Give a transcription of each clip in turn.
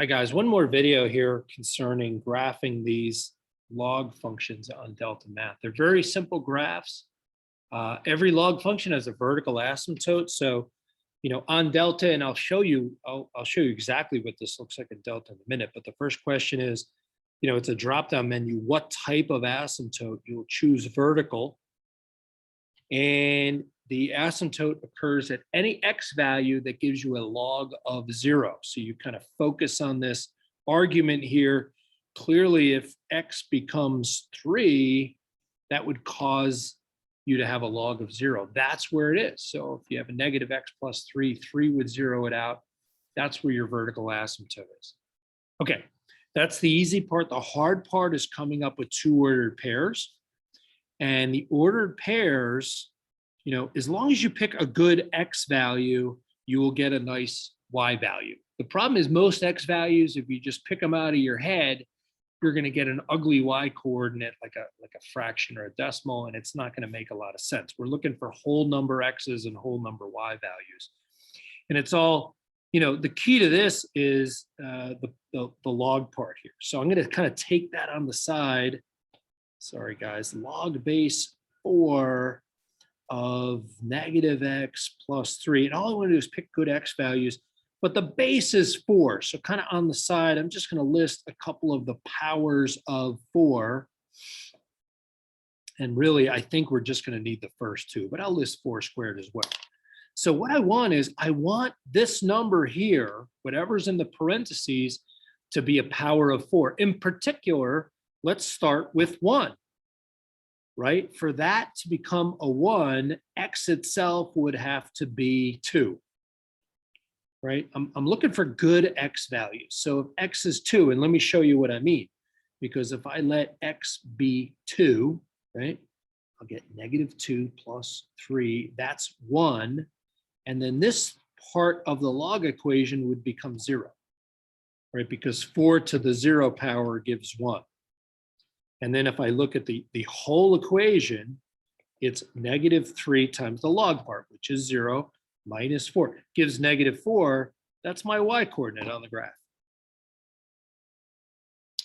Hi guys, one more video here concerning graphing these log functions on Delta Math. They're very simple graphs. Every log function has a vertical asymptote. So, on Delta, and I'll show you exactly what this looks like in Delta in a minute. But the first question is, it's a drop-down menu. What type of asymptote? You'll choose vertical. And the asymptote occurs at any x value that gives you a log of 0. So you kind of focus on this argument here. Clearly, if x becomes 3, that would cause you to have a log of 0. That's where it is. So if you have a negative x plus 3, 3 would 0 it out. That's where your vertical asymptote is. Okay, that's the easy part. The hard part is coming up with two ordered pairs. And the ordered pairs, as long as you pick a good x value, you will get a nice y value. The problem is most x values, if you just pick them out of your head, you're going to get an ugly y coordinate like a fraction or a decimal, and it's not going to make a lot of sense. We're looking for whole number x's and whole number y values. And it's all, the key to this is the log part here. So I'm going to kind of take that on the side. Sorry, guys, log base 4 of negative x plus 3. And all I want to do is pick good x values, but the base is 4. So kind of on the side, I'm just going to list a couple of the powers of 4. And really, I think we're just going to need the first two, but I'll list 4 squared as well. So what I want is, I want this number here, whatever's in the parentheses, to be a power of 4. In particular, let's start with 1. Right? For that to become a 1, x itself would have to be 2. Right? I'm looking for good x values. So if x is 2, and let me show you what I mean. Because if I let x be 2, right, I'll get negative 2 plus 3, that's 1. And then this part of the log equation would become 0. Right? Because 4 to the 0 power gives 1. And then if I look at the whole equation, it's negative 3 times the log part, which is 0, minus 4, gives negative 4. That's my y coordinate on the graph.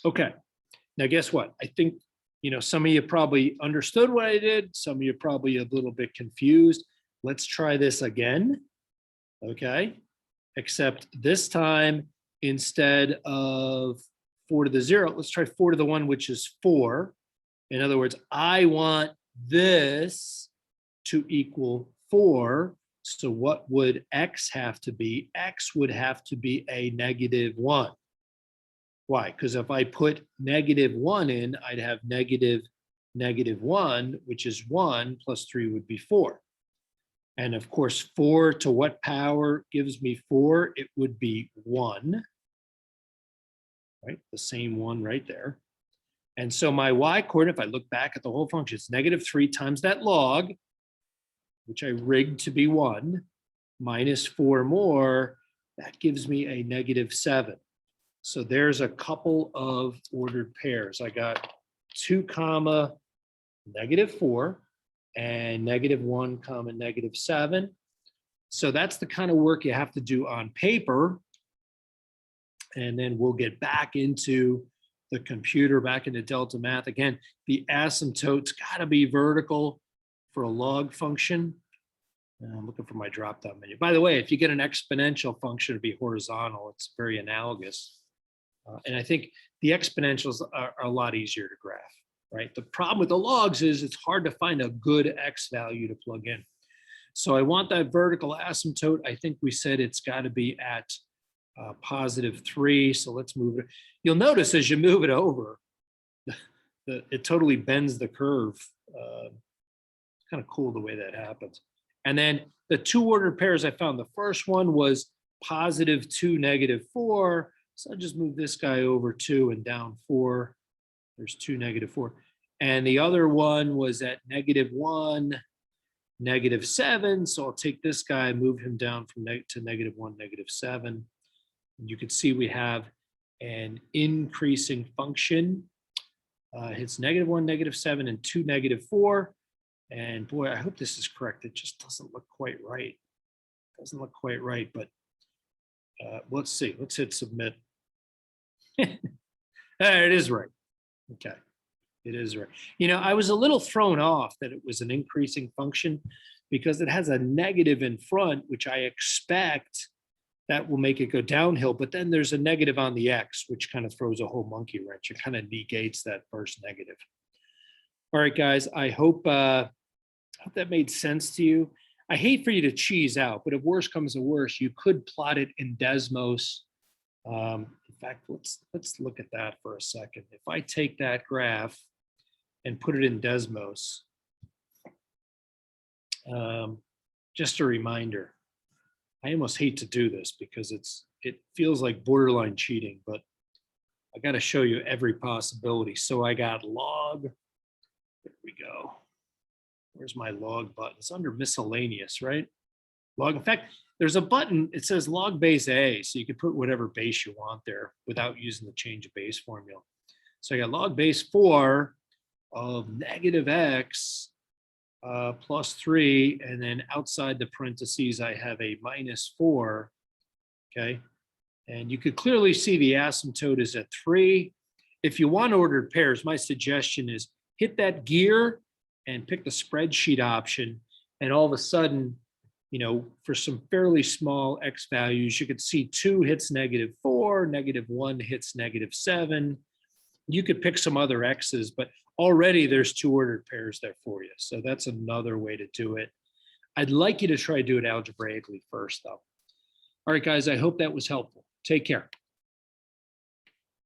Okay, now guess what? I think, some of you probably understood what I did. Some of you probably a little bit confused. Let's try this again, okay? Except this time, instead of 4 to the 0, let's try 4 to the 1, which is 4. In other words, I want this to equal 4. So what would x have to be? X would have to be a negative 1. Why? Because if I put negative 1 in, I'd have negative 1, which is 1, plus 3 would be 4. And of course, 4 to what power gives me 4? It would be 1. Right, the same one right there. And so my y coordinate, if I look back at the whole function, it's negative 3 times that log, which I rigged to be 1, minus 4 more, that gives me a negative 7. So there's a couple of ordered pairs. I got 2 comma negative 4 and negative 1 comma negative 7. So that's the kind of work you have to do on paper. And then we'll get back into the computer, back into Delta Math. Again, the asymptote's got to be vertical for a log function. And I'm looking for my drop-down menu. By the way, if you get an exponential function, it'd be horizontal. It's very analogous. And I think the exponentials are a lot easier to graph, right? The problem with the logs is it's hard to find a good x value to plug in. So I want that vertical asymptote. I think we said it's got to be at positive 3. So let's move it. You'll notice as you move it over, it totally bends the curve. It's kind of cool the way that happens. And then the two ordered pairs I found, the first one was positive 2, negative 4. So I'll just move this guy over 2 and down 4. There's 2, negative 4. And the other one was at negative 1, negative 7. So I'll take this guy, move him down from to negative 1, negative 7. You can see we have an increasing function. It's negative 1, negative 7, and 2, negative 4. And boy, I hope this is correct. It just doesn't look quite right. Doesn't look quite right, but let's see. Let's hit submit. It is right. Okay. It is right. You know, I was a little thrown off that it was an increasing function because it has a negative in front, which I expect that will make it go downhill. But then there's a negative on the X, which kind of throws a whole monkey wrench. It kind of negates that first negative. All right, guys, I hope that made sense to you. I hate for you to cheese out, but if worse comes to worse, you could plot it in Desmos. In fact, let's look at that for a second. If I take that graph and put it in Desmos, just a reminder, I almost hate to do this because it feels like borderline cheating, but I got to show you every possibility. So I got log, there we go. Where's my log button? It's under miscellaneous, right? Log, in fact, there's a button, it says log base A, so you can put whatever base you want there without using the change of base formula. So I got log base 4 of negative X plus 3, and then outside the parentheses, I have a minus 4, okay? And you could clearly see the asymptote is at 3. If you want ordered pairs, my suggestion is hit that gear and pick the spreadsheet option, and all of a sudden, you know, for some fairly small X values, you could see 2 hits negative 4, negative 1 hits negative 7. You could pick some other X's, but already there's 2 ordered pairs there for you. So that's another way to do it. I'd like you to try to do it algebraically first, though. All right, guys, I hope that was helpful. Take care.